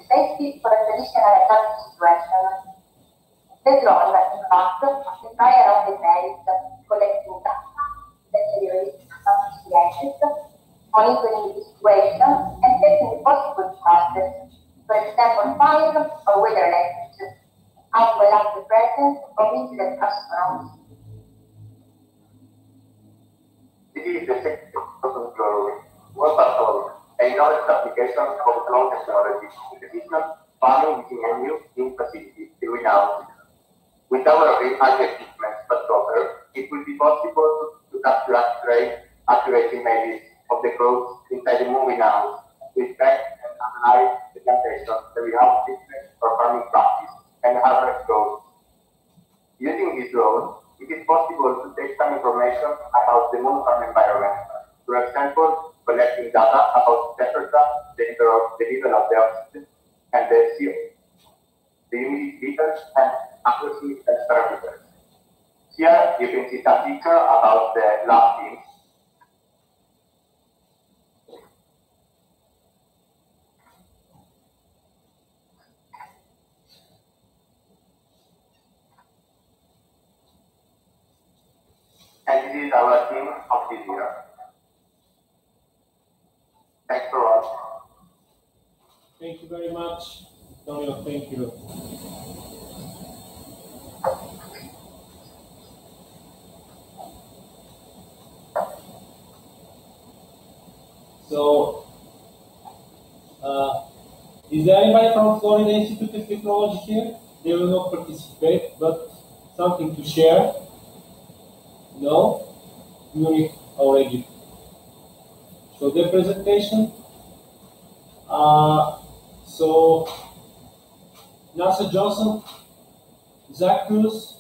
safety for a traditional attack situation. The drone, in fact, the fire of the base, collecting data, deteriorating associated, monitoring the situation, and taking possible charges, for example, fire or weather alerts, as well as the presence of incident astronauts. This is the second work at another application of drone technology in precision farming using a new facility in greenhouse. With our agile equipment spectrometer, it will be possible to capture accurate images of the growth inside the moving house, to inspect and analyze the plantation, the greenhouse treatment for farming practice, and harvest growth. Using this drone, it is possible to take some information about the moon farm environment. For example, collecting data about temperature, the level of the oxygen, and the CO, the humidity meters, and accuracy and parameters. Here you can see some picture about the lab team. And this is our team of this year. Thanks for watching. Thank you very much, Antonio. Thank you. So, is there anybody from Florida Institute of Technology here? They will not participate, but something to share? No? Munich already. So their presentation. So NASA Johnson, Zach Cruz,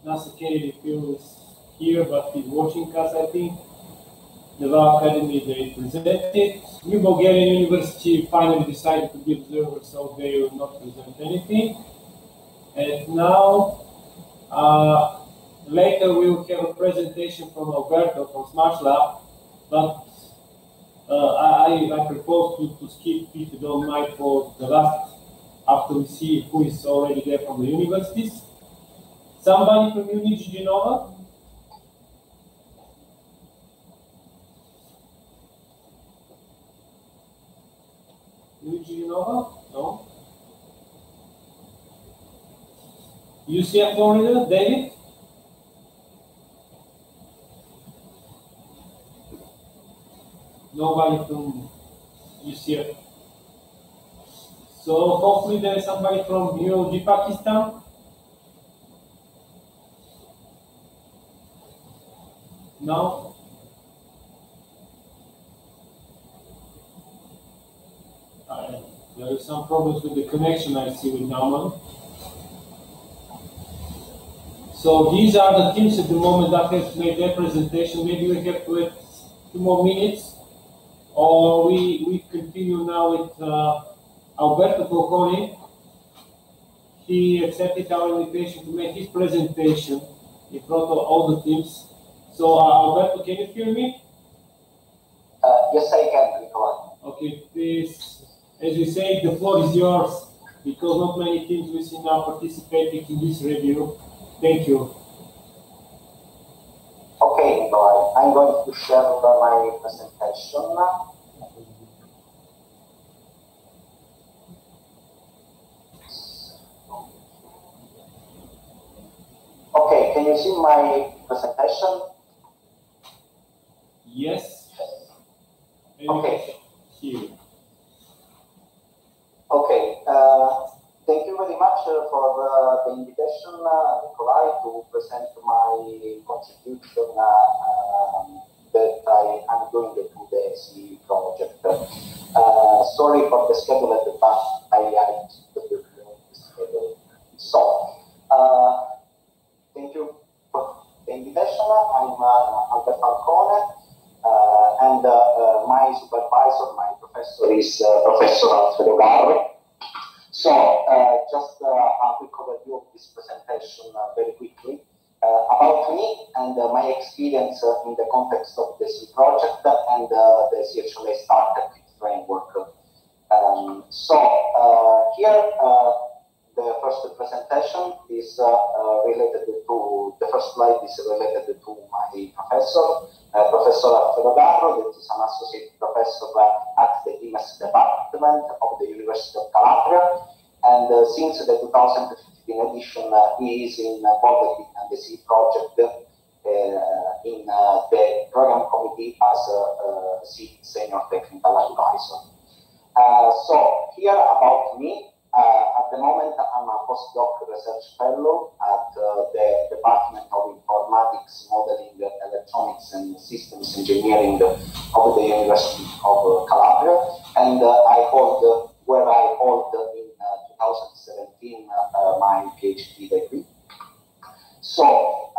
NASA Kennedy Field is here, but he's watching us, I think. Naval Academy, they presented. New Bulgarian University finally decided to be observers, so they will not present anything. And now, later we will have a presentation from Alberto from Smart Lab, but I propose to skip, if you don't mind, for the last, after we see who is already there from the universities. Somebody from UNIG Genova? UNIG Genova? No? UCF Florida, David? Nobody from UCF. So hopefully there is somebody from UOG Pakistan. No? There is some problems with the connection I see with Nauman. So these are the teams at the moment that have made their presentation. Maybe we have to wait 2 more minutes, or we continue now with Alberto Falcone. He accepted our invitation to make his presentation in front of all the teams. So Alberto, can you hear me? Yes, I can, Nicola. Okay, please, as we say, the floor is yours, because not many teams we see now participating in this review. Thank you. Okay, Nicola, I'm going to share my presentation. Okay, can you see my presentation? Yes. Okay. Here. Okay. Thank you very much for the invitation, Nikolai, to present my contribution that I am doing to the CE project. Sorry for the schedule at the back. I took the schedule. So, thank you for the invitation. I'm Alberto Falcone, and my supervisor, my professor is Professor Alfredo Garre. So, just a quick overview of this presentation very quickly. About me and my experience in the context of the C project and the CHLA startup framework. Here, the first presentation is related to, the first slide is related to my professor, Professor Alfredo Garro, that is an associate professor at the DIMES department of the University of Calabria. And since the 2015 edition, he is involved in the C project in the program committee as a C senior technical advisor. So here about me, at the moment I'm a postdoc research fellow at the Department of Informatics, Modeling, Electronics and Systems Engineering of the University of Calabria, and I hold in 2017 my PhD degree. So,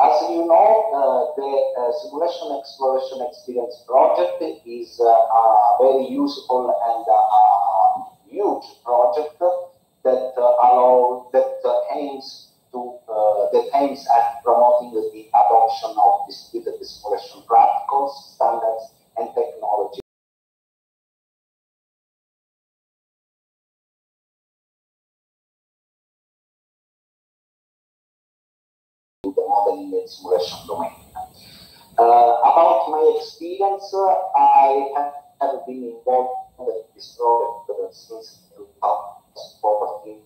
as you know, the Simulation Exploration Experience project is a very useful and huge project that aims at promoting the adoption of distributed simulation protocols, standards, and technology. The modeling and simulation domain. About my experience, I have been involved in this project since 2014.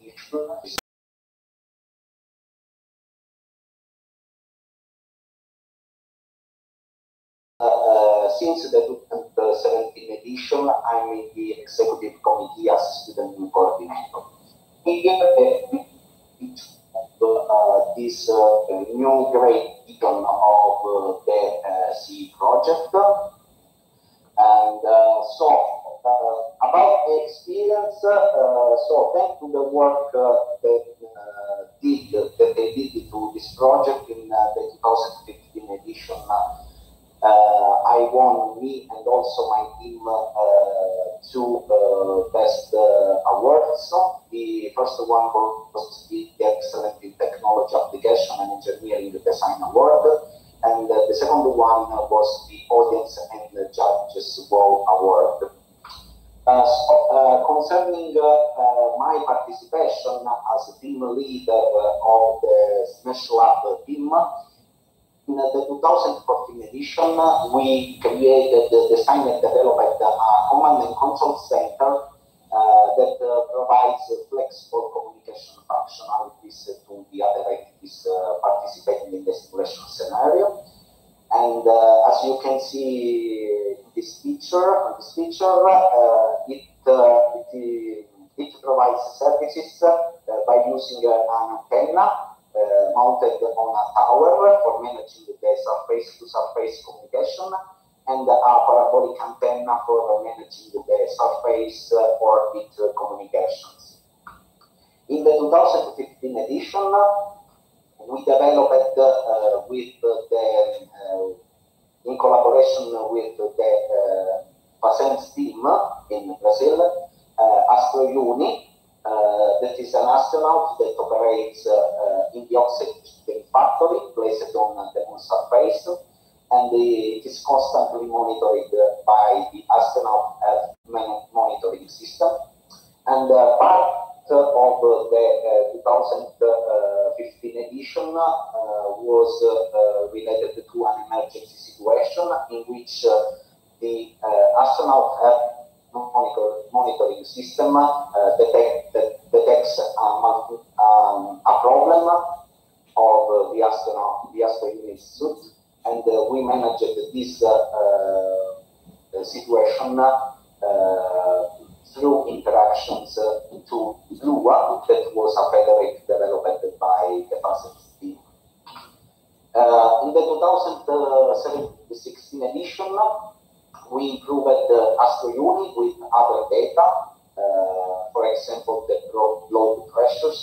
Since the 2017 edition, I'm in the executive committee as student coordinator. Here, this new great beacon of the C project. And about the experience, so thanks to the work that they did to this project in the 2015 edition, I won, me and also my team, two best awards. The first one was the Excellent in Technology Application and Engineering Design Award, and the second one was the Audience and Judges Wow Award. Concerning my participation as a team leader of the Smash Lab team, in the 2014 edition, we created, designed and developed a command and control center that provides flexible communication functionalities to the other entities participating in the simulation scenario. And as you can see in this picture, it provides services by using an antenna mounted on a tower for managing the surface-to-surface communication, and a parabolic antenna for managing the surface orbit communications. In the 2015 edition, we developed in collaboration with the Pacen's team in Brazil, AstroUni, that is an astronaut that operates in the oxygen factory placed on the moon surface, and it is constantly monitored by the astronaut Earth monitoring system. And part of the 2015 edition was related to an emergency situation in which the astronaut Earth monitoring system detects a problem of the astronaut suit, and we managed this situation through interactions to Lua, that was a federate developed by the Pacific team. In the 2016 edition, we improved AstroUni with other data, for example, the load pressures,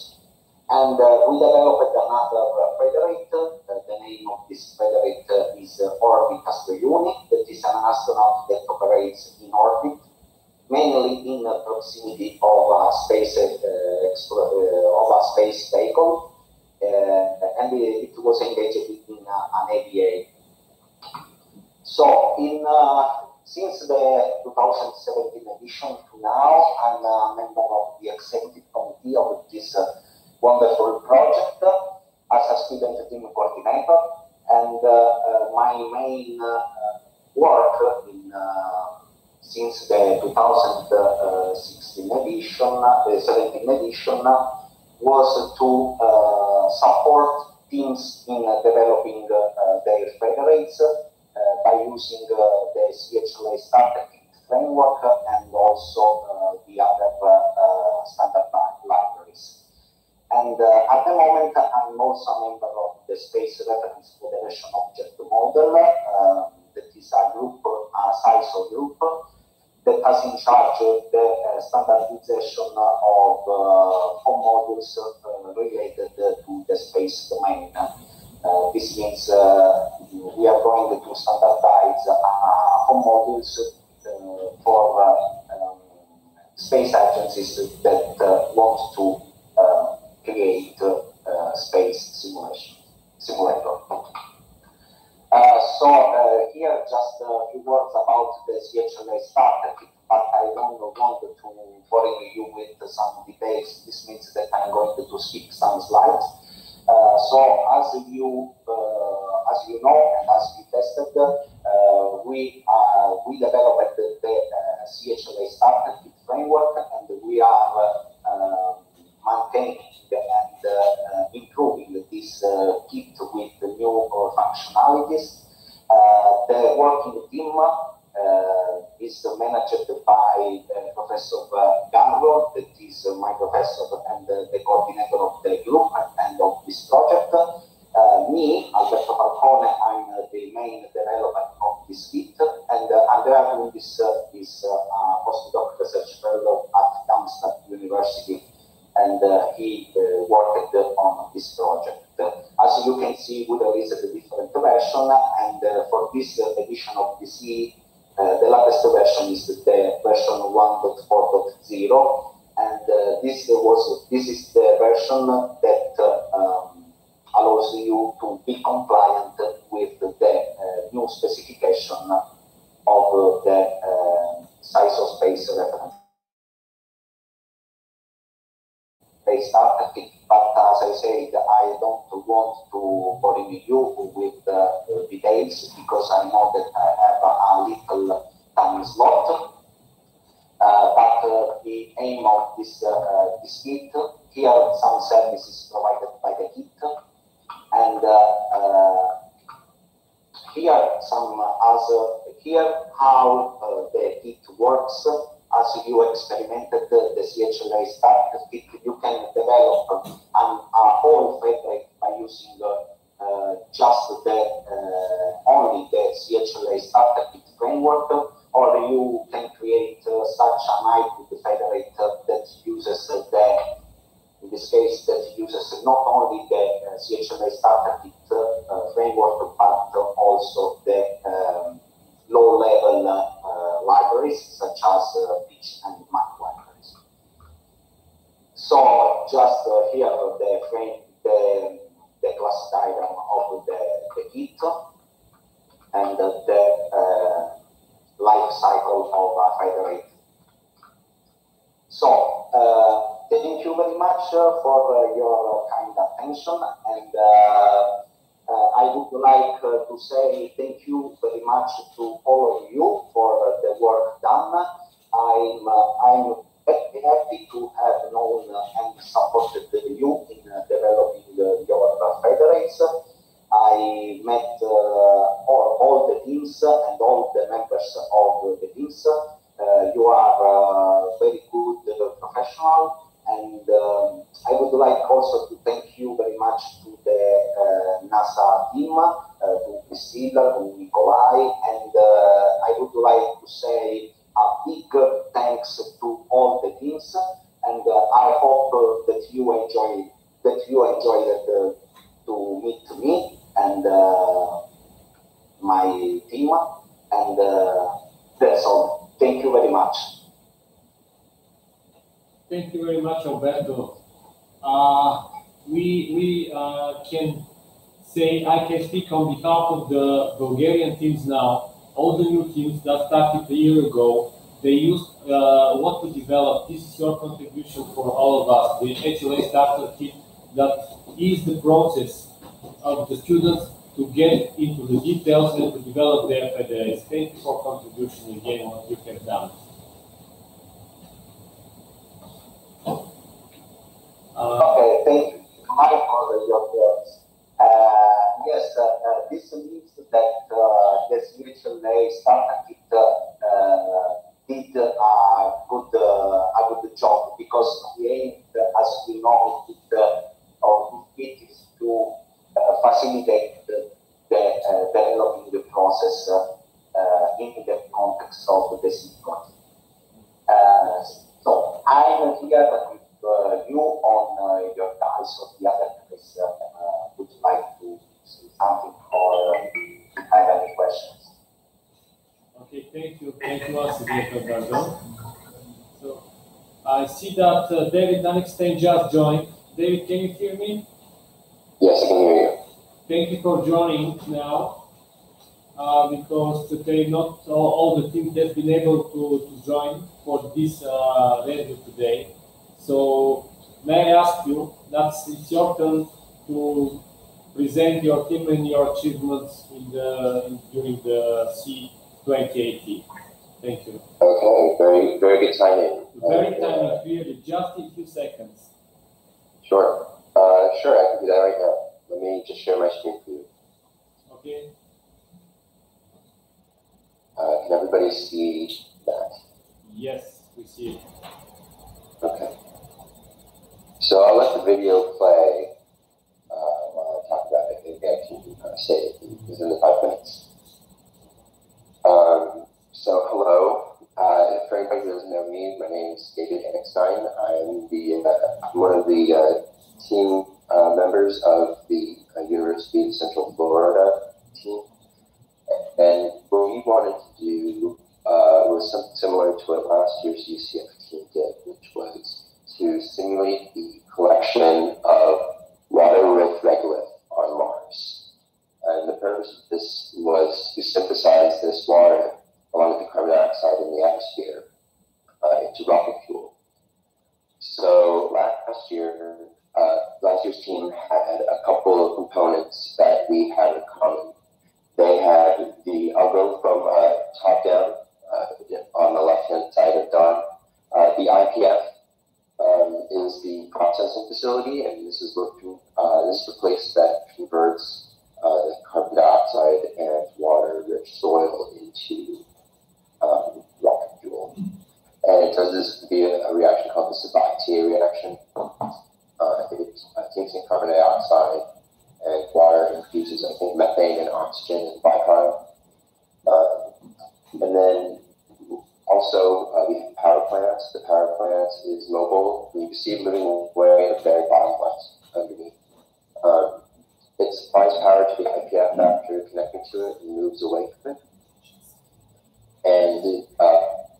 and we developed another federate. The name of this federate is Orbit AstroUni, that is an astronaut that operates in orbit, mainly in proximity of a space vehicle, and it was engaged ABA. So since the 2017 edition to now, I'm a member of the executive committee of this wonderful project as a student team coordinator, and my main work since the 2016 edition, the 17 edition, was to support teams in developing their federates by using the CHLA starter kit framework and also the other standard libraries. And at the moment, I'm also a member of the Space Reference Federation Object Model. That is a group, a CISO group, that has in charge the standardization of home modules related to the space domain. This means we are going to standardize home modules for space agencies that want to create space simulator. So here just a few words about the CHLA starter kit, but I don't want to bore you with some details. This means that I'm going to skip some slides. So as you know and as we tested, we developed the CHLA starter kit framework, and we are maintaining and improving this kit with the new functionalities. The working team is managed by Professor Garro, that is my professor and the coordinator of the group and of this project. Me, Alberto Falcone, I'm the main developer of this kit, and Andrea Lundis is a postdoc research fellow at Darmstadt University, and he worked on this project. As you can see, we released a different version, and for this edition of the CE, the latest version is the version 1.4.0, and this is the version that allows you to be compliant with the new specification of the CISO space reference. They started it, but as I said, I don't want to bore you with details because I know that I have a little time slot. But the aim of this kit, here are some services provided by the kit, and here how the kit works. As you experimented the CHLA starter kit, you can develop a whole fabric by using just only the CHLA starter kit framework, or you can create such a hybrid fabric that uses in this case, that uses not only the CHLA starter kit framework, but also the low-level libraries such as Pitch and Mac libraries. So just here the class diagram of the kit and the life cycle of a federate. So thank you very much for your kind attention, and I would like to say thank you very much to all of you for the work done. I'm happy to have known and supported you in developing your federates. I met all the teams and all the members of the teams. You are very good professional, and I would like also to thank you very much to the NASA team, to Priscilla, to Nikolai, and I would like to say a big thanks to all the teams, and I hope that you enjoyed to meet me and my team, and that's all. Thank you very much. Thank you very much, Alberto. We can say I can speak on behalf of the Bulgarian teams now. All the new teams that started a year ago, they used what we developed. This is your contribution for all of us. The HLA starter kit that is the process of the students to get into the details and to develop their FDAs. Thank you for contribution again, what you have done. Okay, thank you, Mike, for your words. Yes, this means that the CHLA starter kit did a good job, because the aim, as we know, of it is to facilitate the developing the process in the context of the sequence. So I'm here with you on your guys, so the other guys would like to say something or have any questions. Okay, thank you once again, Bernardo. So I see that David Danixstein just joined. David, can you hear me? Yes, I can hear you. Thank you for joining now, because today not all the teams have been able to join for this review today. So may I ask you, it's your turn to present your team and your achievements during the C 2018. Thank you. Okay, very good timing. Very timing, really, just in a few seconds. Sure. Sure, I can do that right now. Let me just share my screen for you. Okay. Can everybody see that? Yes, we see it. Okay. So I'll let the video play while I talk about it. Maybe I can say it within the 5 minutes. So hello. For anybody who doesn't know me, my name is David Danixstein. I'm one of the team members of the University of Central Florida team. And what we wanted to do was something similar to what last year's UCF team did, which was to simulate the collection of water-rich regolith on Mars. And the purpose of this was to synthesize this water along with the carbon dioxide in the atmosphere into rocket fuel. So last year's team had a couple of components that we had in common. They had I'll go from top down on the left-hand side of Don. The IPF is the processing facility, and this is the place that converts carbon dioxide and water-rich soil into rocket fuel. And it does this via a reaction called the Sabatier reaction. It takes in carbon dioxide and water and produces, I think, methane and oxygen and byproduct. And then also we have power plants. The power plants is mobile. You see it moving away at the very bottom left underneath. It supplies power to the IPF after connecting to it and moves away from it. And it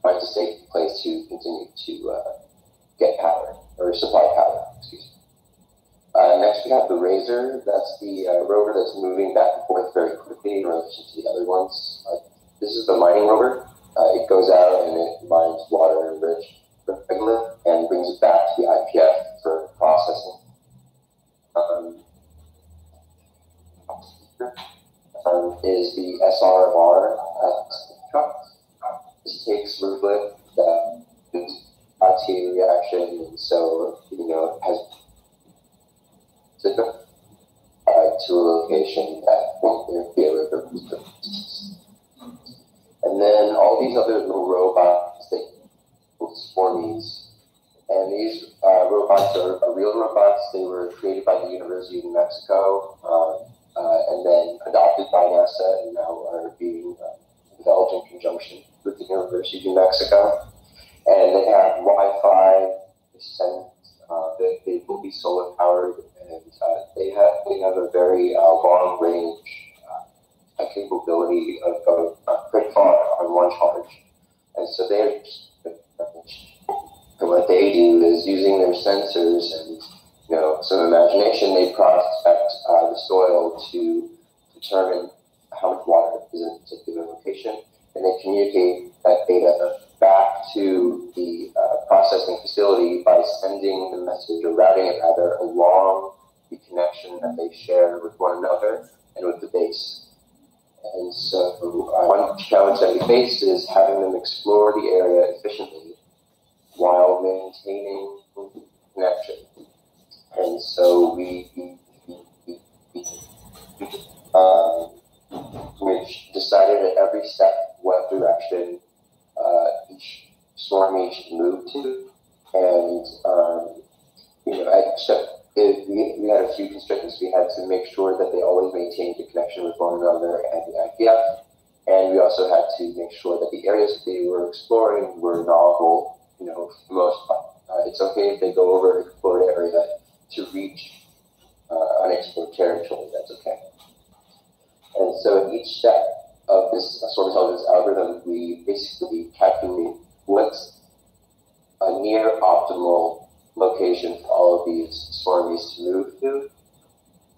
finds a safe place to continue to get power, or supply power, excuse me. Next we have the RASER. That's the rover that's moving back and forth very quickly in relation to the other ones. This is the mining rover. It goes out and it mines water rich regolith and brings it back to the IPF for processing. Is the SRR truck. This takes regolith that is Sabatier reaction, and so it has to a location that won't interfere with the process. And then all these other little robots that support these. And these robots are real robots. They were created by the University of New Mexico and then adopted by NASA, and now are being developed in conjunction with the University of New Mexico. And they have Wi-Fi, they will be solar powered, and they have a very long range capability of pretty far on one charge. And so what they do is using their sensors and some imagination, they prospect the soil to determine how much water is in a particular location, and they communicate that data back to the processing facility by sending the message or routing it rather along the connection that they share with one another and with the base. And so one challenge that we faced is having them explore the area efficiently while maintaining connection. And so we decided at every step what direction each swarmie should move to. And, we had a few constraints. We had to make sure that they always maintained a connection with one another and the IPF. And we also had to make sure that the areas that they were exploring were novel, for the most part. It's okay if they go over an explored area to reach unexplored territory, that's okay. And so in each step of this swarm intelligence algorithm, we basically calculate what's a near optimal location for all of these swarmies to move to.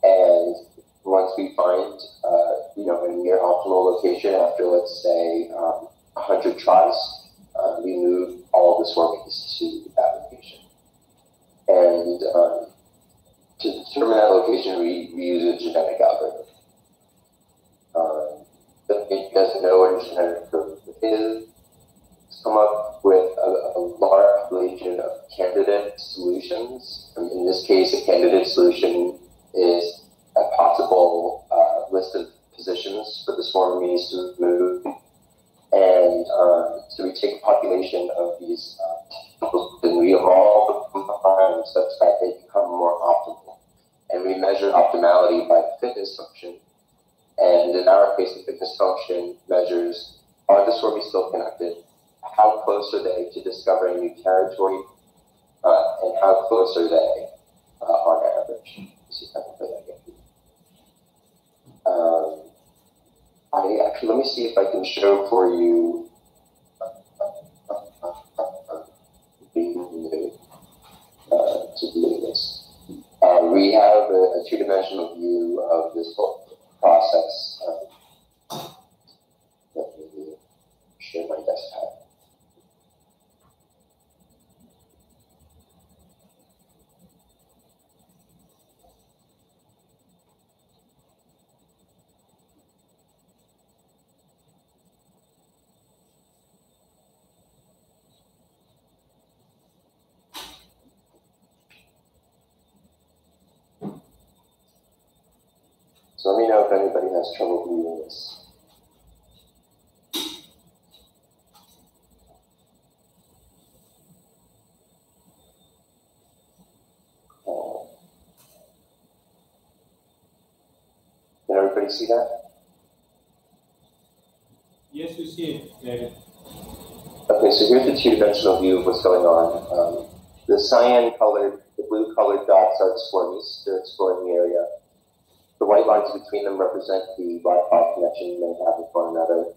And once we find, a near optimal location after, let's say, 100 tries, we move all of the swarmies to that location. And to determine that location, we use a genetic algorithm. If you guys know what a genetic algorithm is, come up with a large collection of candidate solutions. In this case, a candidate solution is a possible list of positions for the swarmies to move. And so we take a population of these and we evolve them such that they become more optimal. And we measure optimality by the fitness function. And in our case, the fitness function measures, are the swarmies still connected? How close are they to discovering new territory? And how close are they on average? See if I can play that again. Let me see if I can show for you to do this. We have a two-dimensional view of this whole process. Let me share my desktop. So let me know if anybody has trouble viewing this. Can everybody see that? Yes, we see it, David. Okay, so here's the two-dimensional view of what's going on. The cyan-colored, the blue-colored dots are the swarmies. They're exploring the area. The white lines between them represent the Wi-Fi connection they have with one another.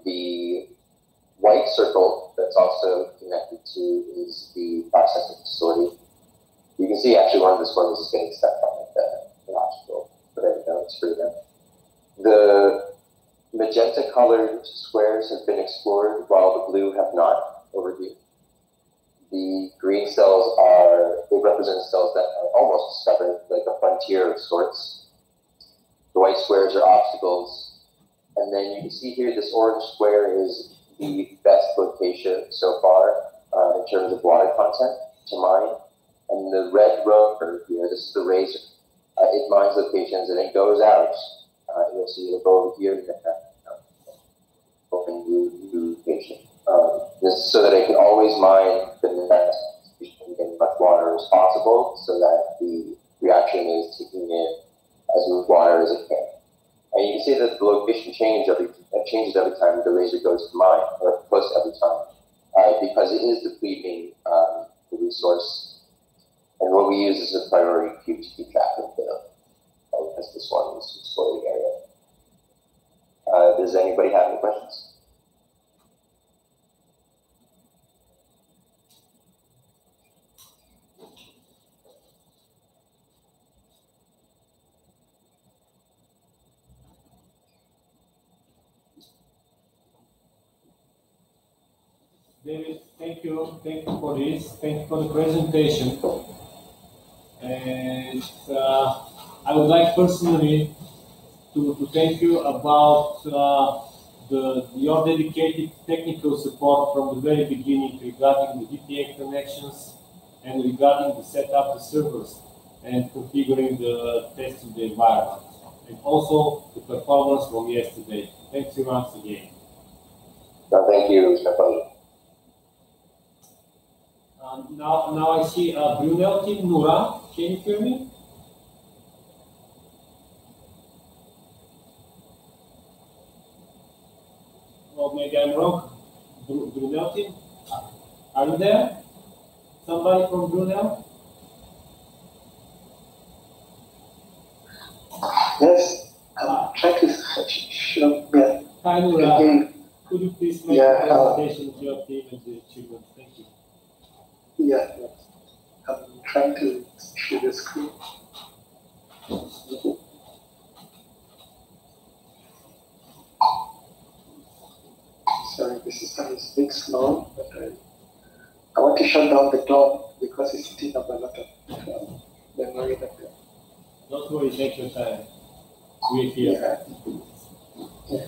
The white circle that's also connected to is the processing facility. You can see actually one of the swarmies is getting stuck on the obstacle, but there we go, it's free now. The magenta-colored squares have been explored while the blue have not over here. The green cells they represent cells that are almost discovered, like a frontier of sorts. The white squares are obstacles. And then you can see here, this orange square is the best location so far in terms of water content to mine. And the red rover here, this is the razor. It mines locations and it goes out. You'll see it'll go over here and open new location. This is so that it can always mine the next and get as much water as possible so that the reaction is taking in as much water as it can. And you can see that the location changes every time the razor goes to mine, or close to every time, because it is depleting the resource. And what we use is a priority queue to keep track of as this one is to explore the area. Does anybody have any questions? David, thank you for this. Thank you for the presentation. And I would like personally to thank you about your dedicated technical support from the very beginning regarding the VPN connections and regarding the setup of the servers and configuring the testing the environment, and also the performance from yesterday. Thanks you once again. Thank you, Stefan. Now I see Brunel Team Nura. Can you hear me? Well, maybe I'm wrong. Brunel Team, are you there? Somebody from Brunel? Yes, I'm trying to show. Yeah. Hi, Nura. Could you please make a presentation of your team and the achievements? Thank you. Yeah, I'm trying to share the screen. Sorry, the system is a bit slow, but I want to shut down the cloud because it's eating up a lot of memory. Don't worry, take your time. We're here. Yeah.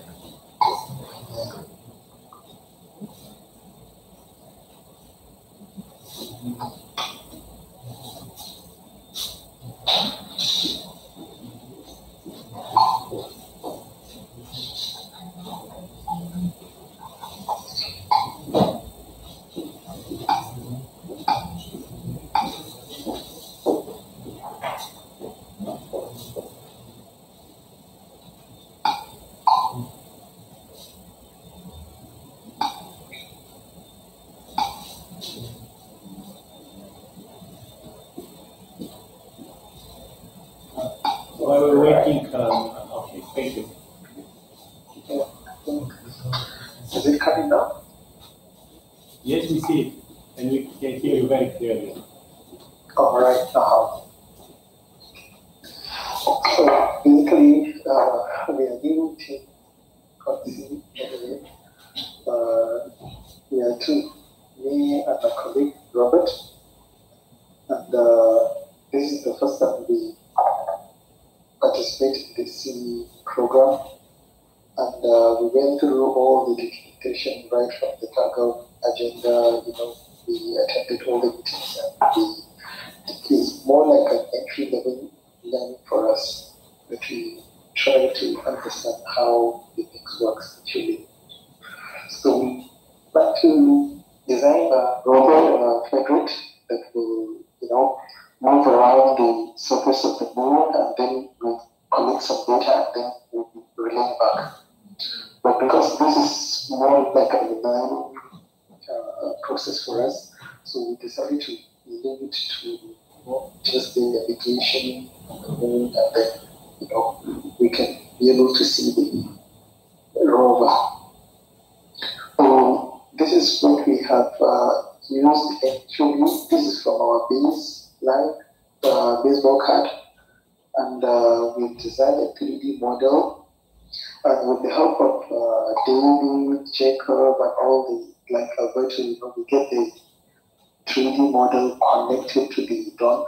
While we're waiting, okay, thank you. Is it coming now? Yes, we see it, and we can hear you very clearly. All right. So basically, we are new to continue. We are two, me and my colleague Robert, and this is the first time we participate in the C program, and we went through all the documentation right from the cargo agenda. We attended all the meetings, and it's more like an entry level learning for us, that we try to understand how the things works actually. So we plan to design a robot federate that will, move around the surface of the moon, and then we'll collect some data, and then we'll relay back. But because this is more like a learning process for us, so we decided to limit to just the navigation on the moon, and then we can be able to see the rover. So this is what we have used actually. This is from our baseline baseball card, and we've designed a 3D model, and with the help of David, Jacob, and all the Alberto, we get the 3D model connected to the drone.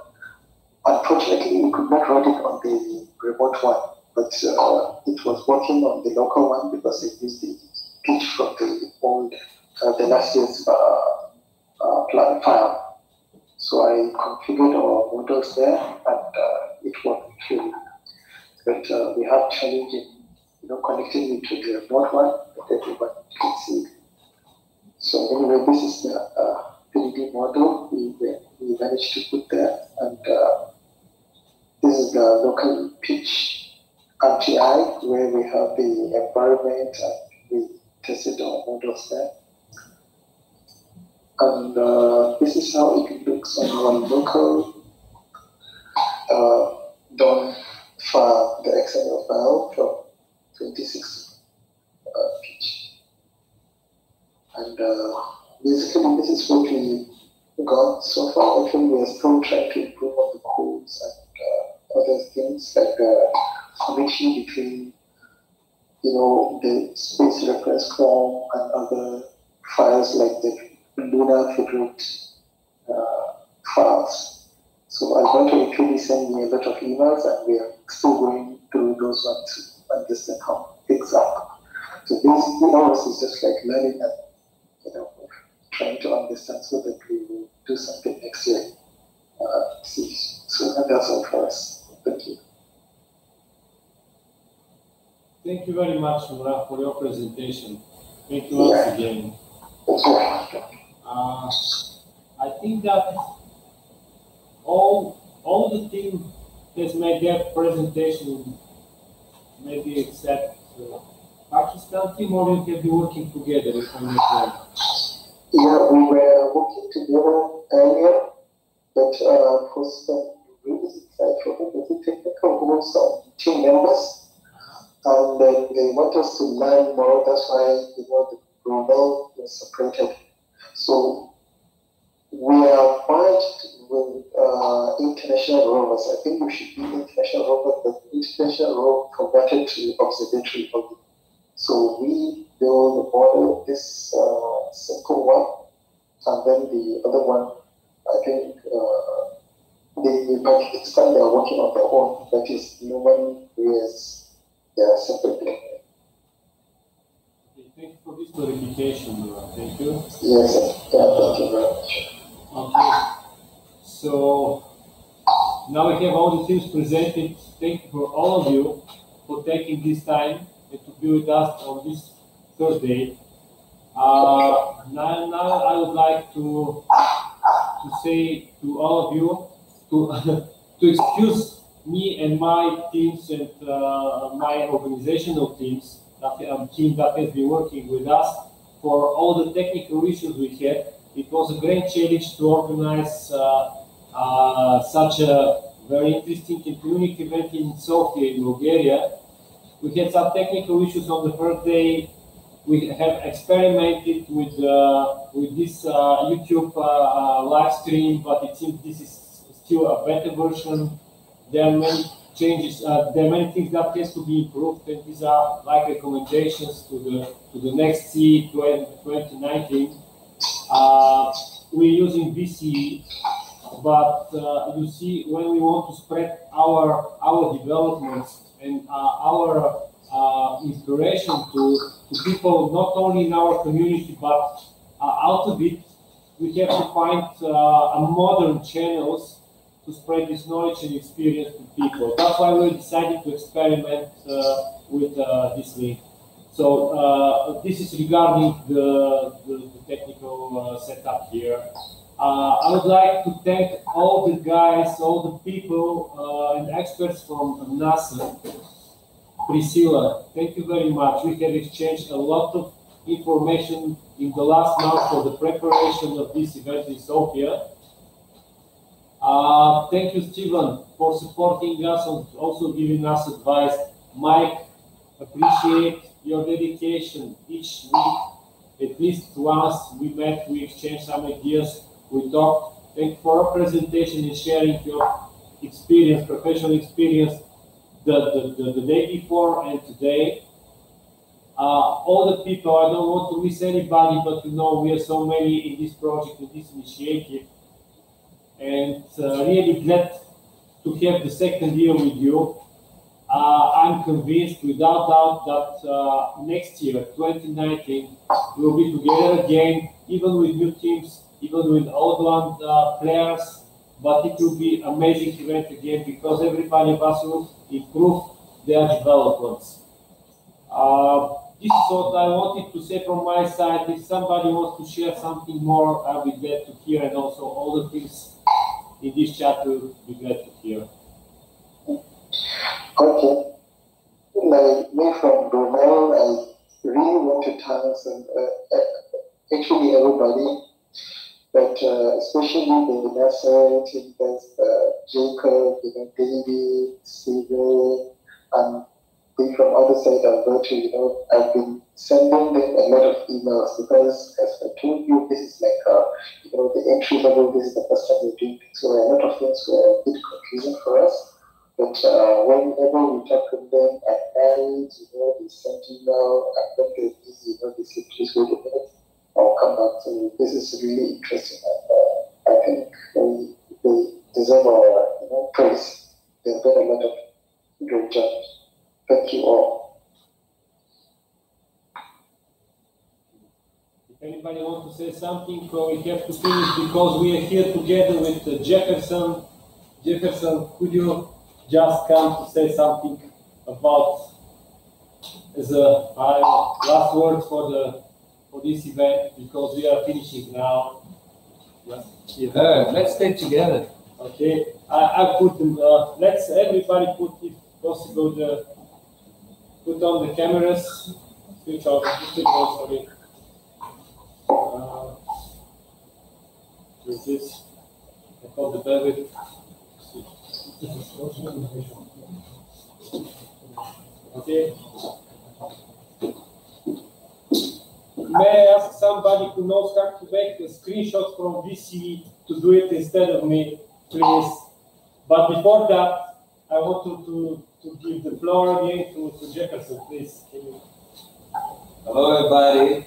Unfortunately, we could not run it on the remote one, but it was working on the local one because it used the pitch from the old, the last year's plan file. So I configured our models there, and it worked actually. But we have challenge in connecting it to the remote one, that everyone can see it. So anyway, this is the 3D model we managed to put there, and this is the local pitch RTI, where we have the environment, and we tested our models there. And this is how it looks on our local done for the XML file from 26 pitch. And basically, this is what we got so far. Actually, we are still trying to improve on the codes and other things like the connection between, the space reference form and other files like the Lunar Federate files. So Alberto actually sent me a lot of emails, and we are still going through those ones to understand how things are. So basically, ours is just like learning and trying to understand so that we will do something next year. So that's all for us. Thank you. Thank you very much, Murat, for your presentation. Thank you once again. I think that all the team has made their presentation, maybe except Pakistan team, or we have been working together, if I'm not wrong. Yeah, we were working together earlier, but for some reasons, I forgot the technical groups of team members, and they want us to learn more. That's why the global was separated. So we are merged with international rovers. I think we should be international rovers, but international rover converted to observatory only. So we build the model, this simple one, and then the other one, I think the Pakistan, they are working on their own. That is human race, they are separately. Okay, thank you for this clarification, Murat. Thank you. Yes, thank you very much. Okay, so now we have all the teams presented. Thank you for all of you for taking this time and to be with us on this Thursday. Now I would like to say to all of you to excuse me and my teams and my organizational teams, team that has been working with us for all the technical issues we had. It was a great challenge to organize such a very interesting and unique event in Sofia, in Bulgaria. We had some technical issues on the first day. We have experimented with this YouTube live stream, but it seems this is still a better version. There are many changes. There are many things that has to be improved, and these are like recommendations to the next CE 2019. We're using VCE, but you see, when we want to spread our developments and our inspiration to people not only in our community but out of it, we have to find modern channels to spread this knowledge and experience to people. That's why we decided to experiment with this link. So this is regarding the technical setup here. I would like to thank all the guys, all the people and experts from NASA. Priscilla, thank you very much. We have exchanged a lot of information in the last month for the preparation of this event in Sofia. Thank you, Stephen, for supporting us and also giving us advice. Mike, appreciate your dedication. Each week, at least once, we met, we exchanged some ideas, we talked. Thank you for your presentation and sharing your experience, professional experience, the day before and today. All the people, I don't want to miss anybody, but we are so many in this project, in this initiative. And really glad to have the second year with you. I'm convinced, without doubt, that next year, 2019, we'll be together again, even with new teams, even with old one players. But it will be an amazing event again because everybody of us will improve their developments. This is what I wanted to say from my side. If somebody wants to share something more, I'll be glad to hear, and also all the things in this chat will be glad to hear. Okay. Like me from Brunei, I really want to thank actually everybody, but especially the NASA team, Jacob, David, Steven, and from other side, Alberto, I've been sending them a lot of emails because, as I told you, this is like, the entry level, this is the first time we're doing things. So a lot of things were a bit confusing for us. But whenever we talk to them at night, they send email, and when they're busy, they say, please wait a minute, I'll welcome back. So this is really interesting. I think they deserve our praise. They've done a lot of great job. Thank you all. If anybody wants to say something, we have to finish because we are here together with Jefferson. Jefferson, could you just come to say something about the last words for this event, because we are finishing now. Let's stay together. Okay, I put let's everybody put, if possible, put on the cameras. Switch off. Sorry. With this, I call the bandwidth. Okay. May I ask somebody who knows how to make a screenshot from VC to do it instead of me, please? But before that, I want to give the floor again to Jefferson, please. Hello, everybody.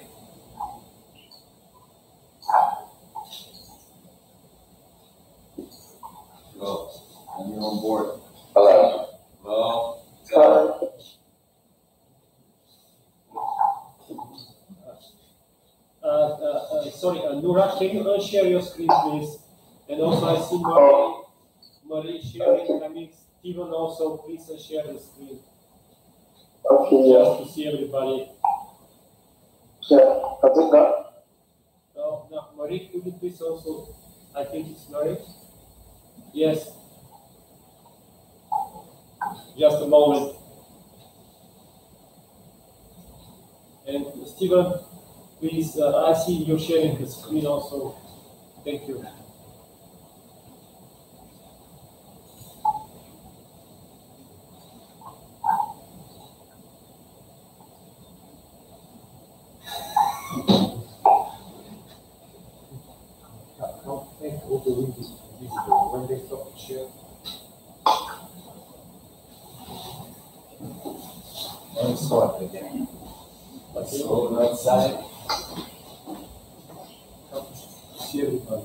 Hello. Are you on board? Hello. Hello. Sorry, Nura, can you unshare your screen, please? And also, I see Marie sharing. I mean, Stephen also, please unshare the screen. Okay, yeah. Just to see everybody. Yeah, I think that. No, Marie, could you please also? I think it's Marie. Yes. Just a moment. And Stephen, please, I see you're sharing the screen also. Thank you. When they stop the share. Let's start again. Let's go outside. See everybody.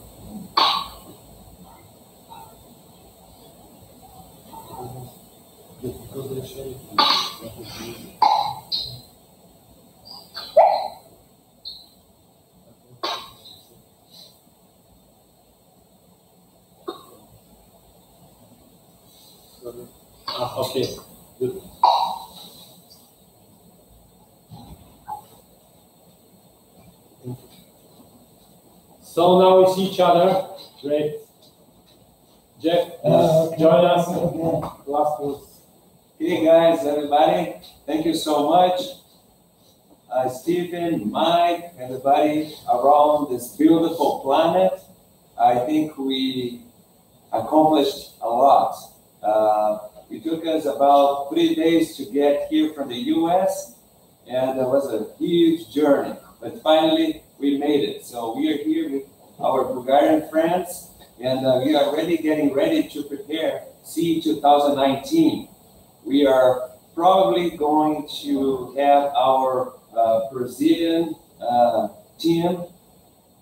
Because they're sharing. Okay, good. So now we see each other. Great. Jeff, join us. Last words. Hey guys, everybody, thank you so much. Stephen, Mike, everybody around this beautiful planet. I think we accomplished a lot. It took us about 3 days to get here from the US, and it was a huge journey, but finally we made it. So we are here with our Bulgarian friends, and we are getting ready to prepare CE 2019. We are probably going to have our Brazilian team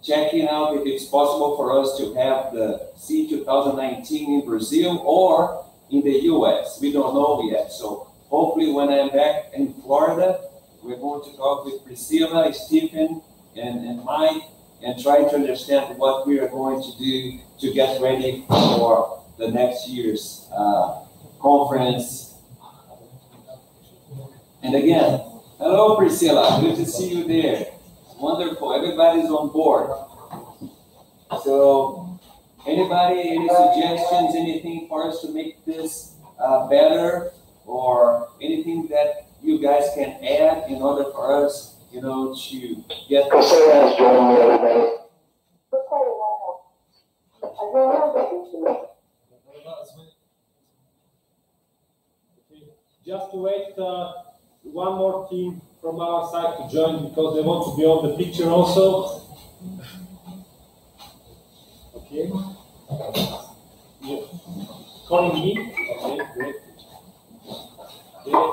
checking out if it's possible for us to have the CE 2019 in Brazil or in the US. We don't know yet. So hopefully when I'm back in Florida, we're going to talk with Priscilla, Stephen, and Mike, and try to understand what we are going to do to get ready for the next year's conference. And again, hello Priscilla, good to see you there. Wonderful, everybody's on board. So, anybody, any suggestions, anything for us to make this better, or anything that you guys can add in order for us, to get Priscilla's joining me, everybody. Just to wait one more team from our side to join because they want to be on the picture also. Okay. Yeah. Calling me. Okay, great. Okay.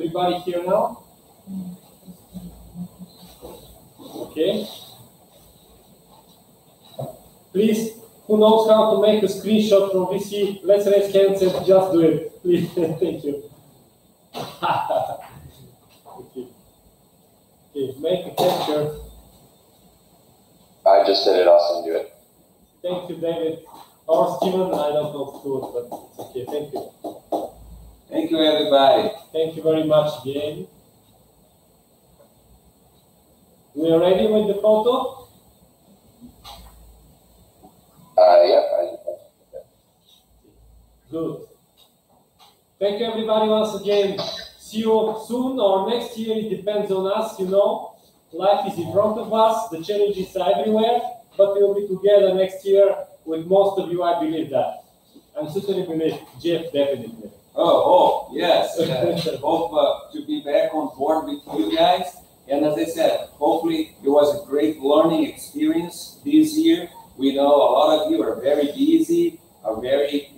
everybody here now? Okay. Please, who knows how to make a screenshot from VC? Let's raise hands and just do it. Please, thank you. Okay. Okay, make a capture. I just did it, I'll send you it. Thank you, David. Or Steven, I don't know who, but it's okay. Thank you. Thank you, everybody. Thank you very much again. We are ready with the photo? Yeah. Good. Thank you, everybody, once again. See you soon or next year. It depends on us, you know. Life is in front of us. The challenges are everywhere. But we'll be together next year with most of you. I believe that. I certainly believe Jeff, definitely. Oh, yes. Hope to be back on board with you guys. And as I said, hopefully it was a great learning experience this year. We know a lot of you are very busy, are very,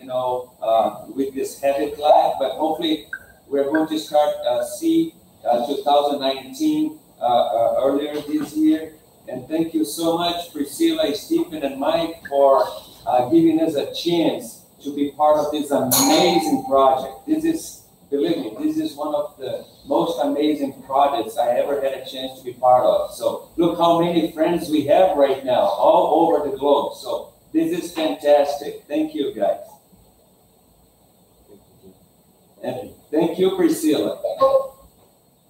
with this habit life, but hopefully we're going to start see 2019 earlier this year. And thank you so much, Priscilla, Stephen, and Mike, for giving us a chance to be part of this amazing project. This is, believe me, this is one of the most amazing projects I ever had a chance to be part of. So look how many friends we have right now, all over the globe. So this is fantastic. Thank you, guys. And thank you, Priscilla.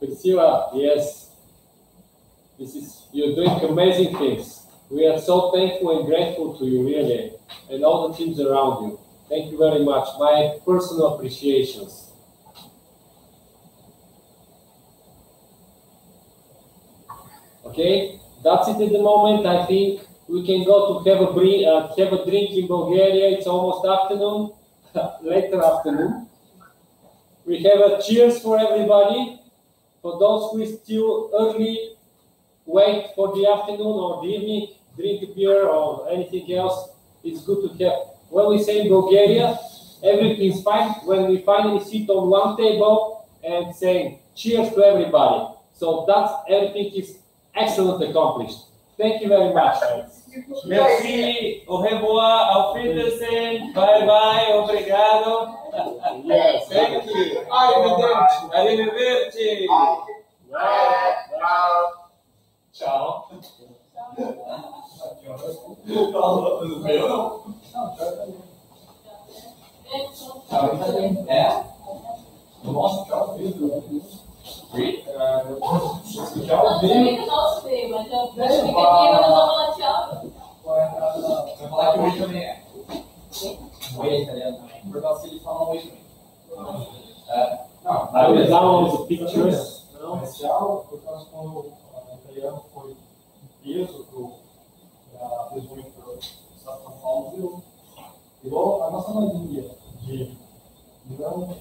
Priscilla, yes. You're doing amazing things. We are so thankful and grateful to you, really, and all the teams around you. Thank you very much. My personal appreciations. Okay, that's it at the moment. I think we can go to have a drink in Bulgaria. It's almost afternoon, later afternoon. We have a cheers for everybody. For those who is still early, wait for the afternoon or the evening, drink a beer or anything else. It's good to have. When we say in Bulgaria, everything's fine. When we finally sit on one table and saying cheers to everybody. So that's everything is excellent accomplished. Thank you very much. Merci, au revoir, auf Wiedersehen, bye bye, obrigado. Yes. Thank you. Arrivederci. Ciao. Free? Você que nosso tema, mas eu acho que aqui eu não vou falar tchau. Vai falar que o oi também é. Oi é italiano também. Por causa que eles falam oi também. Não, I will download the pictures. Comercial, por causa que quando o italiano foi preso da prisão para o Estado de São Paulo, virou. Igual a nossa mania de não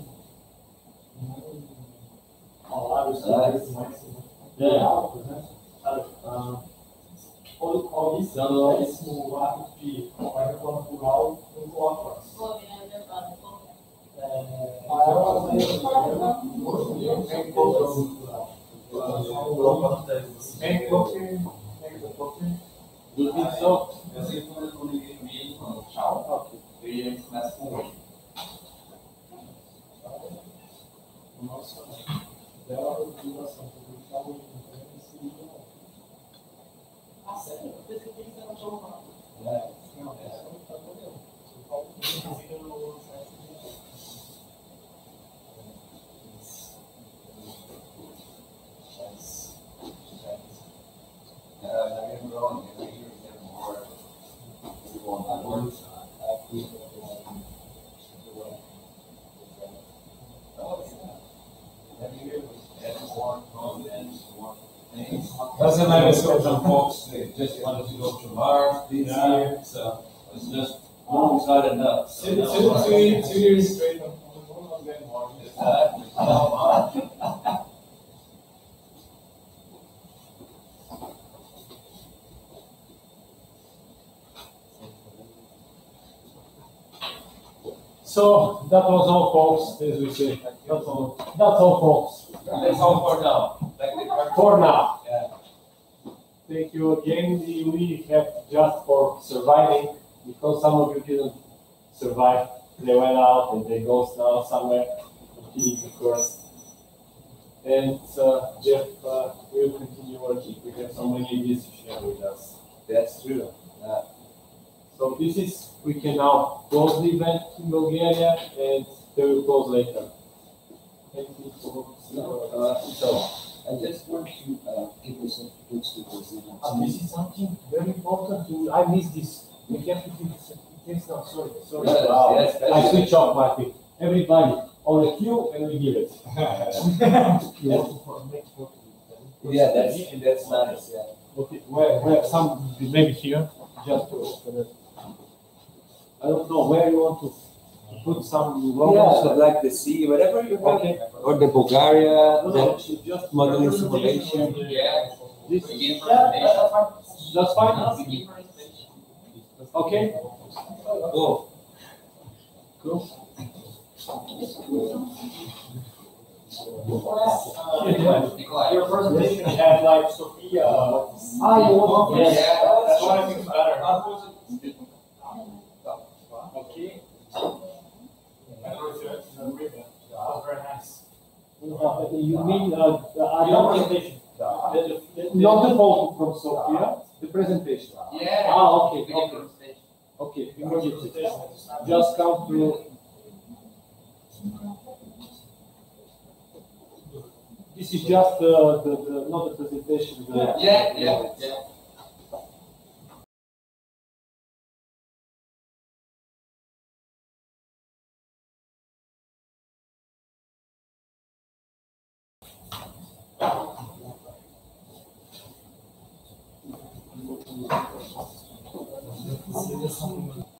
falar os lugares mais altos, né? Alguém sabe péssimo hábito de uma reforma plural no coloca. You think so? Eu sei que quando ninguém me fala tchau, eu ia começar com oi. Nossa, bela duração, porque o tchau Sério? Eu pensei que eles eram tchau. não tá podendo. Se falo que eu Doesn't matter some folks, they just wanted to go to Mars this year, so it's just one was not enough. So 2 years straight on the moon and then more. Exactly. So that was all, folks, as we say. That's all, folks. That's all for now. Like the For now. Yeah. Thank you again. We have just for surviving, because some of you didn't survive. They went out and they go now somewhere continuing the course. And Jeff will continue working. We have so many ideas to share with us. That's true. So this is, we can now close the event in Bulgaria and they will close later. Anything So I just want to give you some tips to proceed. This is something very important. I missed this. We have to do this now. Sorry. Yes, Wow. yes, I switch off my thing. Everybody on the queue and we give it. Yeah, that's nice. Yeah. Okay, where some maybe here, just to open it. I don't know where you want to put some logos. Yeah, like the sea, whatever you have. Okay. Or the Bulgaria, No, the just modeling simulation. Yeah. This, Begin presentation. that's fine. Begin presentation. Okay. Oh, Cool. Nikolai. Your presentation had like Sophia. You want? Yeah, Yes. that's what I think is better. Okay. Very nice. You mean Your presentation. not the photo from Sophia, the presentation. Yeah. Okay. Begin Okay. presentation. Okay. Immediately. Just come through. This is just the not the presentation. Yeah.